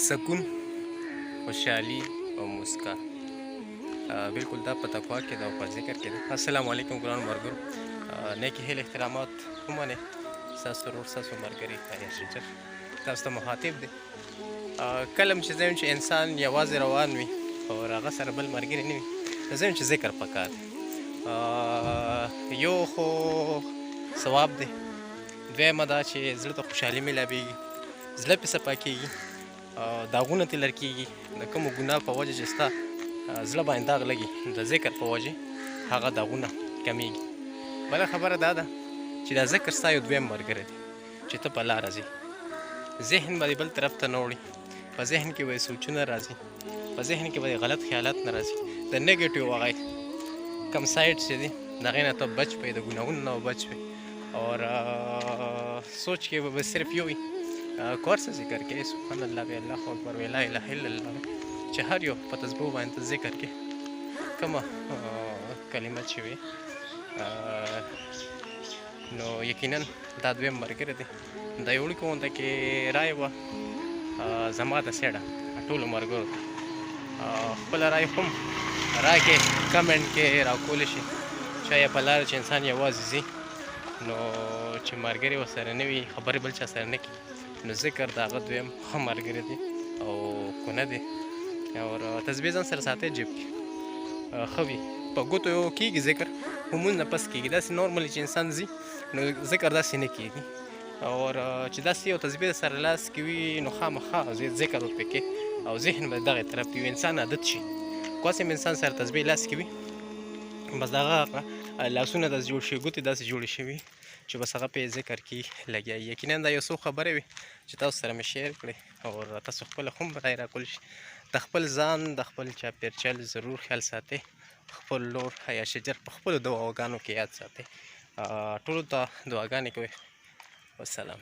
سکون، خوشحالي او مسکا. بالکل دا په تقوا کې ده او په ذکر کې ده. السلام علیکم ګرانو ملګرو، نیکې هیلې احترامات ومنئ. ستاسو ورور ستاسو ملګري خیر شجر تاسو ته مخاطب دی. کله هم چې زه چې انسان یوازې روان وي او هغه سره بل ملګری نه وي، زه چې ذکر پکار دی. یو خو ثواب دی، دویمه دا چې زړه ته خوشحالي میلاویږي، زړه پې صفا کېږي، داغونه ترې لر کېږي. د کومو ګناه په وجه چې ستا زړه باندې داغ لګي، د ذکر په وجه هغه داغونه کمیږي. بله خبره دا ده چې دا ذکر ستا یو دویم ملګری دی چې ته په لاره ځې، ذهن به دې بل طرف ته نه وړي، په ذهن کې به یې سوچونه راځي، په ذهن کې به یې غلط خیالات نه راځي. د نیګیټیو هغه کم سایډ چې دی د هغې نه ته بچ پوې، د ګناهونو نه بچ پوې. اور سوچ کې به صرف یو وي کور څه ذکر کې سبحان الله وی الله اکبر وی لا اله الا الله، چې هر یو په تسبیح باندې ته ذکر کې کومه کلمه چې وي نو یقینا دا دویم ملګری دی. دا یو وړوکې غونډه کې رایه وه زما د سیډه ټولو ملګرو ته، خپله رایه هم راکړې، کمنټ کې راکولی شي. شاید په لاره چې انسان یوازې ځي نو چې ملګري ورسره نه وي، خبرې بل چا سره نه کوي، نو ذکر د هغه دویم ښه ملګری دی او کونه دی. او تسبیح ځان سره ساتئ جیب کې، ښه وي. په ګوتو یو کېږي ذکر، لمونځ نه پس کېږي. داسې نارملي چې انسان ځي نو ذکر داسې نه کېږي. او چې داسې یو تسبیح سره لاس کې وي نو خامخا ذکر ورپې کې او ذهن به دغې طرف ته وي، انسان عادت شي. کوم انسان سره تسبیح لاس کې وي بس دغه لاسونه داسې جوړ شوي، ګوتې داسې جوړې شوي چې بس هغه پې ذکر کې لګیا. یقینا دا یو څو خبرې وي چې تاسو سره مې شیر کړې او تاسو خپله هم رای راکول شي. د خپل ځان د خپل چاپېریال ضرور خیال ساتئ، خپل لور حیا شجر په خپلو دعاګانو کې یاد ساتئ. ټولو ته دعاګانې کوئ. والسلام.